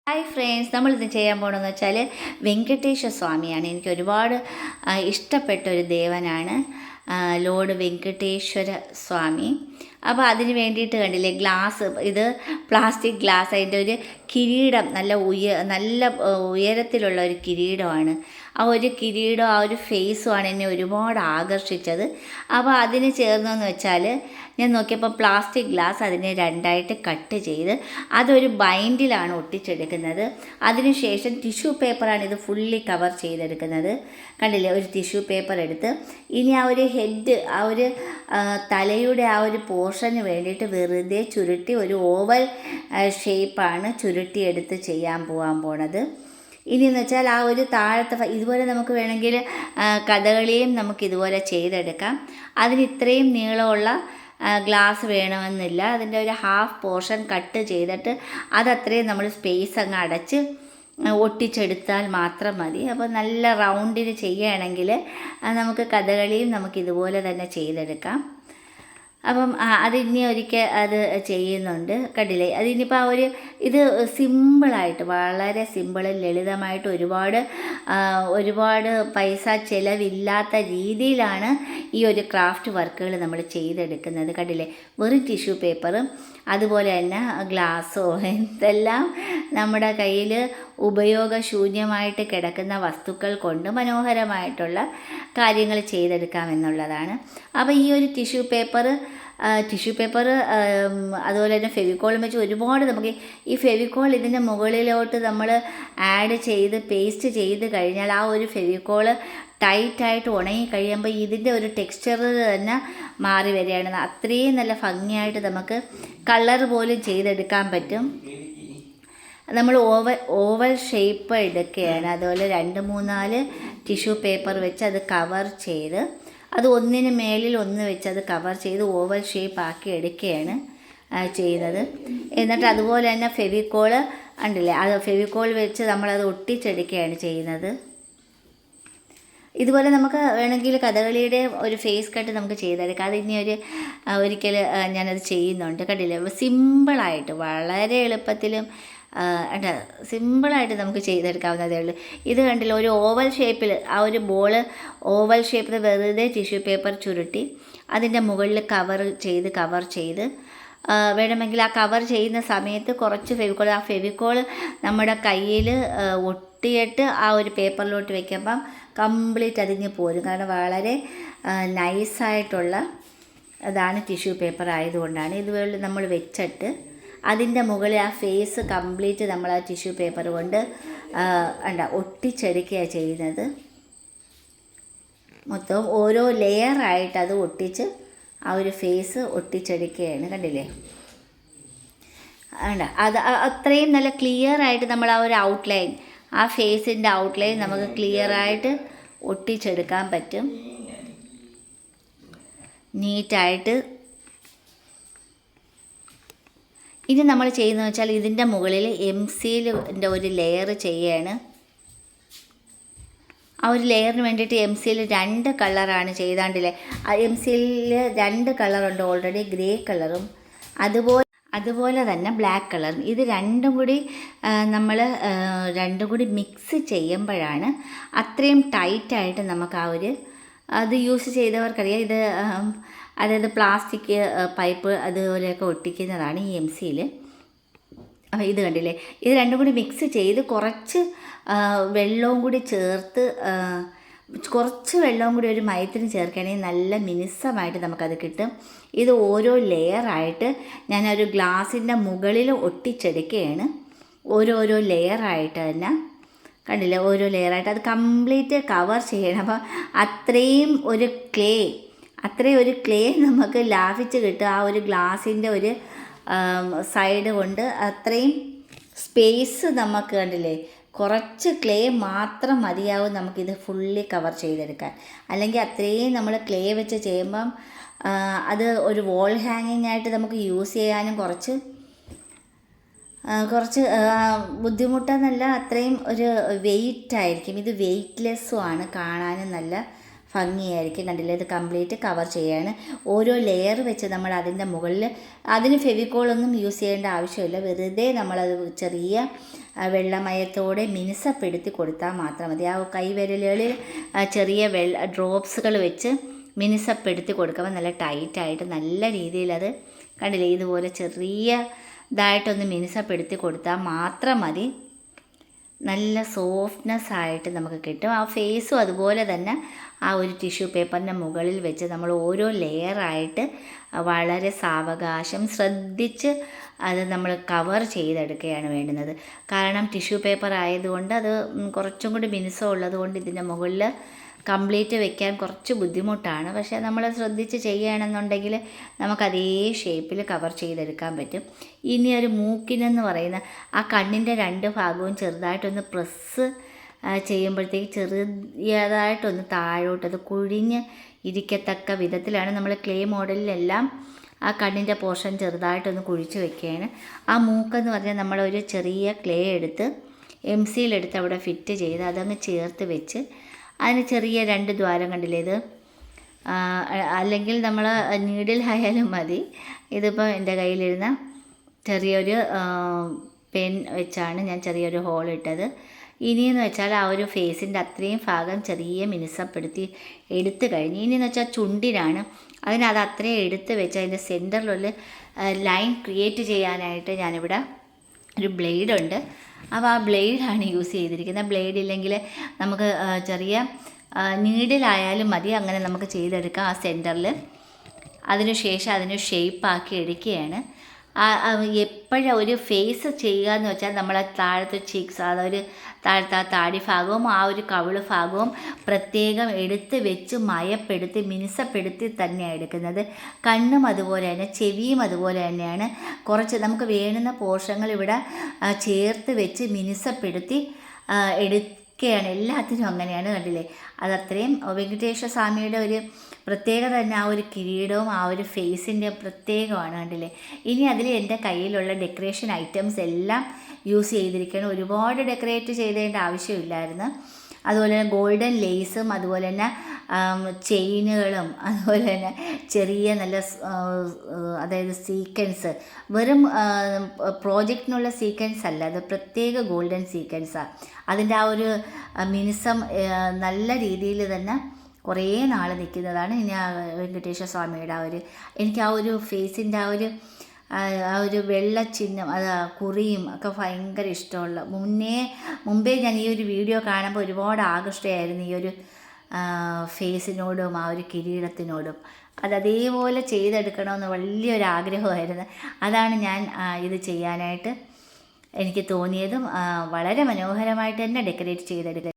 Hi friends, നമ്മളിത് ചെയ്യാൻ പോകണമെന്ന് വെച്ചാൽ വെങ്കടേശ്വര സ്വാമിയാണ്. എനിക്ക് ഒരുപാട് ഇഷ്ടപ്പെട്ട ഒരു ദേവനാണ് ലോർഡ് വെങ്കടേശ്വര സ്വാമി. അപ്പോൾ അതിന് വേണ്ടിയിട്ട് കണ്ടില്ലേ, ഗ്ലാസ്, ഇത് പ്ലാസ്റ്റിക് ഗ്ലാസ്, അതിൻ്റെ ഒരു കിരീടം, നല്ല ഉയരത്തിലുള്ള ഒരു കിരീടമാണ്. ആ ഒരു കിരീടം, ആ ഒരു ഫേസുമാണ് എന്നെ ഒരുപാട് ആകർഷിച്ചത്. അപ്പോൾ അതിന് ചേർന്നെന്ന് വെച്ചാൽ ഞാൻ നോക്കിയപ്പോൾ പ്ലാസ്റ്റിക് ഗ്ലാസ് അതിനെ രണ്ടായിട്ട് കട്ട് ചെയ്ത് അതൊരു ബൈൻഡിലാണ് ഒട്ടിച്ചെടുക്കുന്നത്. അതിനുശേഷം ടിഷ്യൂ പേപ്പറാണ് ഇത് ഫുള്ളി കവർ ചെയ്തെടുക്കുന്നത്. കണ്ടില്ലേ, ഒരു ടിഷ്യൂ പേപ്പർ എടുത്ത് ഇനി ആ ഒരു ഹെഡ്, ആ ഒരു തലയുടെ ആ ഒരു പോർഷന് വേണ്ടിയിട്ട് വെറുതെ ചുരുട്ടി ഒരു ഓവൽ ഷേപ്പാണ് ചുരുട്ടിയെടുത്ത് ചെയ്യാൻ പോണത്. ഇനിയെന്ന് വെച്ചാൽ ആ ഒരു താഴത്തെ ഇതുപോലെ നമുക്ക് വേണമെങ്കിൽ കഥകളിയും നമുക്ക് ഇതുപോലെ ചെയ്തെടുക്കാം. അതിന് ഇത്രയും നീളമുള്ള ഗ്ലാസ് വേണമെന്നില്ല. അതിൻ്റെ ഒരു ഹാഫ് പോർഷൻ കട്ട് ചെയ്തിട്ട് അതത്രയും നമ്മൾ സ്പേസ് അങ്ങ് അടച്ച് ഒട്ടിച്ചെടുത്താൽ മാത്രം മതി. അപ്പോൾ നല്ല റൗണ്ടിന് ചെയ്യുകയാണെങ്കിൽ നമുക്ക് കഥകളിയും നമുക്ക് ഇതുപോലെ തന്നെ ചെയ്തെടുക്കാം. അപ്പം അതിനി ഒരിക്കൽ അത് ചെയ്യുന്നുണ്ട്. കണ്ടില്ലേ, അതിനിപ്പോൾ ഇത് സിമ്പിളായിട്ട്, വളരെ സിമ്പിളും ലളിതമായിട്ട് ഒരുപാട് പൈസ ചിലവില്ലാത്ത രീതിയിലാണ് ഈ ഒരു ക്രാഫ്റ്റ് വർക്കുകൾ നമ്മൾ ചെയ്തെടുക്കുന്നത്. കണ്ടില്ലേ, വെറും ടിഷ്യൂ പേപ്പറും അതുപോലെ തന്നെ ഗ്ലാസ്സോ എന്തെല്ലാം നമ്മുടെ കയ്യിൽ ഉപയോഗശൂന്യമായിട്ട് കിടക്കുന്ന വസ്തുക്കൾ കൊണ്ട് മനോഹരമായിട്ടുള്ള കാര്യങ്ങൾ ചെയ്തെടുക്കാമെന്നുള്ളതാണ്. അപ്പോൾ ഈ ഒരു ടിഷ്യൂ പേപ്പർ അതുപോലെ തന്നെ ഫെവിക്കോളും വെച്ച് ഒരുപാട് നമുക്ക് ഈ ഫെവിക്കോൾ ഇതിൻ്റെ മുകളിലോട്ട് നമ്മൾ ആഡ് ചെയ്ത് പേസ്റ്റ് ചെയ്ത് കഴിഞ്ഞാൽ ആ ഒരു ഫെവിക്കോള് ടൈറ്റായിട്ട് ഉണങ്ങി കഴിയുമ്പോൾ ഇതിൻ്റെ ഒരു ടെക്സ്ചർ തന്നെ മാറി വരികയാണ്. അത്രയും നല്ല ഭംഗിയായിട്ട് നമുക്ക് കളർ പോലും ചെയ്തെടുക്കാൻ പറ്റും. നമ്മൾ ഓവൽ ഷേപ്പ് എടുക്കുകയാണ്. അതുപോലെ 2-3-4 ടിഷ്യൂ പേപ്പർ വെച്ച് അത് കവർ ചെയ്ത്, അത് ഒന്നിന് മേലിൽ ഒന്ന് വെച്ച് അത് കവർ ചെയ്ത് ഓവൽ ഷേപ്പ് ആക്കി എടുക്കുകയാണ് ചെയ്യുന്നത്. എന്നിട്ട് അതുപോലെ തന്നെ ഫെവിക്കോള് ഉണ്ടല്ലേ, അത് ഫെവിക്കോൾ വെച്ച് നമ്മളത് ഒട്ടിച്ചെടുക്കുകയാണ് ചെയ്യുന്നത്. ഇതുപോലെ നമുക്ക് വേണമെങ്കിൽ കഥകളിയുടെ ഒരു ഫേസ് കട്ട് നമുക്ക് ചെയ്തെടുക്കാം. അത് ഇനി ഒരിക്കൽ ഞാനത് ചെയ്യുന്നുണ്ട്. കണ്ടില്ലേ, സിമ്പിളായിട്ട്, വളരെ എളുപ്പത്തിലും സിമ്പിളായിട്ട് നമുക്ക് ചെയ്തെടുക്കാവുന്നതേ ഉള്ളൂ. ഇത് കണ്ടില്ല, ഒരു ഓവൽ ഷേപ്പിൽ, ആ ഒരു ബോള് ഓവൽ ഷേപ്പിൽ വെറുതെ ടിഷ്യൂ പേപ്പർ ചുരുട്ടി അതിൻ്റെ മുകളിൽ കവർ ചെയ്ത് വേണമെങ്കിൽ ആ കവർ ചെയ്യുന്ന സമയത്ത് കുറച്ച് ഫെവിക്കോൾ നമ്മുടെ കയ്യിൽ ഒട്ടിയിട്ട് ആ ഒരു പേപ്പറിലോട്ട് വയ്ക്കുമ്പം കംപ്ലീറ്റ് അതിങ്ങ് പോരും. കാരണം വളരെ നൈസായിട്ടുള്ള അതാണ് ടിഷ്യൂ പേപ്പർ ആയതുകൊണ്ടാണ്. ഇതുപോലെ നമ്മൾ വെച്ചിട്ട് അതിൻ്റെ മുകളിൽ ആ ഫേസ് കംപ്ലീറ്റ് നമ്മൾ ആ ടിഷ്യൂ പേപ്പർ കൊണ്ട് ഒട്ടിച്ചെടുക്കുകയാണ് ചെയ്യുന്നത്. മൊത്തം ഓരോ ലെയറായിട്ട് അത് ഒട്ടിച്ച് ആ ഒരു ഫേസ് ഒട്ടിച്ചെടുക്കുകയാണ്. കണ്ടില്ലേ, അത് അത്രയും നല്ല ക്ലിയർ ആയിട്ട് നമ്മൾ ആ ഒരു ഔട്ട്ലൈൻ, ആ ഫേസിൻ്റെ ഔട്ട്ലൈൻ നമുക്ക് ക്ലിയറായിട്ട് ഒട്ടിച്ചെടുക്കാൻ പറ്റും നീറ്റായിട്ട്. ഇനി നമ്മൾ ചെയ്യുന്നതെന്ന് വെച്ചാൽ ഇതിൻ്റെ മുകളിൽ എംസീലിൻ്റെ ഒരു ലെയർ ചെയ്യുകയാണ്. ആ ഒരു ലെയറിന് വേണ്ടിയിട്ട് എംസീൽ 2 കളറാണ് ചെയ്താണ്ടില്ലേ. ആ എംസീലിൽ 2 കളറുണ്ട് ഓൾറെഡി, ഗ്രേ കളറും അതുപോലെ തന്നെ ബ്ലാക്ക് കളറും. ഇത് രണ്ടും കൂടി മിക്സ് ചെയ്യുമ്പോഴാണ് അത്രയും ടൈറ്റായിട്ട് നമുക്ക് അത് യൂസ് ചെയ്തവർക്കറിയാം. അതായത് പ്ലാസ്റ്റിക് പൈപ്പ് അതുപോലെയൊക്കെ ഒട്ടിക്കുന്നതാണ് ഈ എംസിയിൽ. അപ്പോൾ ഇത് കണ്ടില്ലേ, ഇത് രണ്ടും കൂടി മിക്സ് ചെയ്ത് കുറച്ച് വെള്ളവും കൂടി ചേർത്ത്, കുറച്ച് വെള്ളവും കൂടി ഒരു മയത്തിന് ചേർക്കുകയാണെങ്കിൽ നല്ല മിനുസമായിട്ട് നമുക്കത് കിട്ടും. ഇത് ഓരോ ലെയറായിട്ട് ഞാനൊരു ഗ്ലാസിൻ്റെ മുകളിൽ ഒട്ടിച്ചെടുക്കുകയാണ്. ഓരോരോ ലെയറായിട്ട് തന്നെ കണ്ടില്ലേ, ഓരോ ലെയറായിട്ട് അത് കംപ്ലീറ്റ് കവർ ചെയ്യണം. അപ്പോൾ അത്രയും ഒരു ക്ലേ നമുക്ക് ലാഭിച്ച് കിട്ടും. ആ ഒരു ഗ്ലാസിൻ്റെ ഒരു സൈഡ് കൊണ്ട് അത്രയും സ്പേസ് നമുക്ക് കണ്ടില്ലേ, കുറച്ച് ക്ലേ മാത്രം മതിയാവും നമുക്കിത് ഫുള്ളി കവർ ചെയ്തെടുക്കാൻ. അല്ലെങ്കിൽ അത്രയും നമ്മൾ ക്ലേ വെച്ച് ചെയ്യുമ്പം അത് ഒരു വോൾ ഹാങ്ങിങ് ആയിട്ട് നമുക്ക് യൂസ് ചെയ്യാനും കുറച്ച് ബുദ്ധിമുട്ടെന്നല്ല, അത്രയും ഒരു വെയിറ്റായിരിക്കും. ഇത് വെയ്റ്റ്ലെസ്സും ആണ്, കാണാനും നല്ല ഭംഗിയായിരിക്കും. കണ്ടില്ലേ, ഇത് കംപ്ലീറ്റ് കവർ ചെയ്യാണ്. ഓരോ ലെയർ വെച്ച് നമ്മൾ അതിൻ്റെ മുകളിൽ, അതിന് ഫെവിക്കോളൊന്നും യൂസ് ചെയ്യേണ്ട ആവശ്യമില്ല. വെറുതെ നമ്മളത് ചെറിയ വെള്ളമയത്തോടെ മിനുസപ്പെടുത്തി കൊടുത്താൽ മാത്രം മതി. ആ കൈവിരലുകളിൽ ചെറിയ ഡ്രോപ്സുകൾ വെച്ച് മിനുസപ്പെടുത്തി കൊടുക്കുമ്പോൾ നല്ല ടൈറ്റായിട്ട് നല്ല രീതിയിൽ അത് കണ്ടില്ലേ, ഇതുപോലെ ചെറിയതായിട്ടൊന്ന് മിനുസപ്പെടുത്തി കൊടുത്താൽ മാത്രം മതി. നല്ല സോഫ്റ്റ്നെസ് ആയിട്ട് നമുക്ക് കിട്ടും. ആ ഫേസും അതുപോലെ തന്നെ ആ ഒരു ടിഷ്യൂ പേപ്പറിൻ്റെ മുകളിൽ വെച്ച് നമ്മൾ ഓരോ ലെയറായിട്ട് വളരെ സാവകാശം ശ്രദ്ധിച്ച് അത് നമ്മൾ കവർ ചെയ്തെടുക്കുകയാണ് വേണ്ടുന്നത്. കാരണം ടിഷ്യൂ പേപ്പർ ആയതുകൊണ്ട് അത് കുറച്ചും കൂടി മിനുസം ഉള്ളതുകൊണ്ട് ഇതിൻ്റെ മുകളിൽ കംപ്ലീറ്റ് വെക്കാൻ കുറച്ച് ബുദ്ധിമുട്ടാണ്. പക്ഷേ നമ്മൾ ശ്രദ്ധിച്ച് ചെയ്യുകയാണെന്നുണ്ടെങ്കിൽ നമുക്ക് അതേ ഷേപ്പിൽ കവർ ചെയ്തെടുക്കാൻ പറ്റും. ഇനി ഒരു മൂക്കിനെന്ന് പറയുന്ന ആ കണ്ണിൻ്റെ 2 ഭാഗവും ചെറുതായിട്ടൊന്ന് പ്രസ് ചെയ്യുമ്പോഴത്തേക്ക് ചെറിയതായിട്ടൊന്ന് താഴോട്ടത് കുഴിഞ്ഞ് ഇരിക്കത്തക്ക വിധത്തിലാണ് നമ്മൾ ക്ലേ മോഡലിലെല്ലാം ആ കണ്ണിൻ്റെ പോർഷൻ ചെറുതായിട്ടൊന്ന് കുഴിച്ച് വെക്കുകയാണ്. ആ മൂക്കെന്ന് പറഞ്ഞാൽ നമ്മളൊരു ചെറിയ ക്ലേ എടുത്ത് MC-യിലെടുത്ത് അവിടെ ഫിറ്റ് ചെയ്ത് അതങ്ങ് ചേർത്ത് വെച്ച് അതിന് ചെറിയ 2 ദ്വാരം കണ്ടില്ലേ ഇത്, അല്ലെങ്കിൽ നമ്മൾ നീഡിലായാലും മതി. ഇതിപ്പോൾ എൻ്റെ കയ്യിലിരുന്ന ചെറിയൊരു പെൻ വെച്ചാണ് ഞാൻ ചെറിയൊരു ഹോൾ ഇട്ടത്. ഇനിയെന്ന് വെച്ചാൽ ആ ഒരു ഫേസിൻ്റെ അത്രയും ഭാഗം ചെറിയ മിനുസപ്പെടുത്തി എടുത്തു കഴിഞ്ഞ് ഇനിയെന്ന് വെച്ചാൽ ചുണ്ടിനാണ്, അതിനത് അത്രയും എടുത്ത് വെച്ച് അതിൻ്റെ സെൻറ്ററിലുള്ള ലൈൻ ക്രിയേറ്റ് ചെയ്യാനായിട്ട് ഞാനിവിടെ ഒരു ബ്ലേഡുണ്ട്. അപ്പോൾ ആ ബ്ലേഡാണ് യൂസ് ചെയ്തിരിക്കുന്നത്. ബ്ലേഡ് ഇല്ലെങ്കിൽ നമുക്ക് ചെറിയ നീഡിലായാലും മതി, അങ്ങനെ നമുക്ക് ചെയ്തെടുക്കാം. ആ സെൻറ്ററിൽ അതിനുശേഷം അതിന് ഷേപ്പാക്കി എടുക്കുകയാണ്. എപ്പോഴും ഒരു ഫേസ് ചെയ്യുക എന്ന് വെച്ചാൽ നമ്മളെ താഴത്തെ ചീക്സ്, അതൊരു താഴത്തെ താടി ഭാഗവും ആ ഒരു കവിള് ഭാഗവും പ്രത്യേകം എടുത്ത് വെച്ച് മയപ്പെടുത്തി മിനുസപ്പെടുത്തി തന്നെയാണ് എടുക്കുന്നത്. കണ്ണും അതുപോലെ തന്നെ, ചെവിയും അതുപോലെ തന്നെയാണ്. കുറച്ച് നമുക്ക് വേണ്ടുന്ന പോഷങ്ങൾ ഇവിടെ ചേർത്ത് വെച്ച് മിനുസപ്പെടുത്തി എടുക്കുകയാണ്. എല്ലാത്തിനും അങ്ങനെയാണ്, കണ്ടില്ലേ. അതത്രയും വെങ്കടേശ്വര സ്വാമിയുടെ ഒരു പ്രത്യേകത തന്നെ ആ ഒരു കിരീടവും ആ ഒരു ഫേസിൻ്റെ പ്രത്യേകമാണ്, കണ്ടില്ലേ. ഇനി അതിൽ എൻ്റെ കയ്യിലുള്ള ഡെക്കറേഷൻ ഐറ്റംസ് എല്ലാം യൂസ് ചെയ്തിരിക്കുകയാണ്. ഒരുപാട് ഡെക്കറേറ്റ് ചെയ്തേണ്ട ആവശ്യമില്ലായിരുന്നു. അതുപോലെ തന്നെ ഗോൾഡൻ ലേസും അതുപോലെ തന്നെ ചെയിനുകളും അതുപോലെ തന്നെ ചെറിയ നല്ല അതായത് സീക്വൻസ്, വെറും പ്രോജക്റ്റിനുള്ള സീക്വൻസ് അല്ല, അത് പ്രത്യേക ഗോൾഡൻ സീക്വൻസാണ്. അതിൻ്റെ ആ ഒരു മിനുസം നല്ല രീതിയിൽ തന്നെ കുറേ നാൾ നിൽക്കുന്നതാണ്. ഇനി ആ വെങ്കടേശ്വര സ്വാമിയുടെ ആ ഒരു എനിക്ക് ആ ഒരു ഫേസിൻ്റെ ആ ഒരു വെള്ള ചിഹ്നം, അത് കുറിയും ഒക്കെ ഭയങ്കര ഇഷ്ടമുള്ള. മുമ്പേ ഞാൻ ഈ ഒരു വീഡിയോ കാണുമ്പോൾ ഒരുപാട് ആകൃഷ്ടയായിരുന്നു ഈ ഒരു ഫേസിനോടും ആ ഒരു കിരീടത്തിനോടും. അതേപോലെ ചെയ്തെടുക്കണമെന്ന് വലിയൊരാഗ്രഹമായിരുന്നു. അതാണ് ഞാൻ ഇത് ചെയ്യാനായിട്ട് എനിക്ക് തോന്നിയതും വളരെ മനോഹരമായിട്ട് തന്നെ ഡെക്കറേറ്റ് ചെയ്തെടുക്കുക.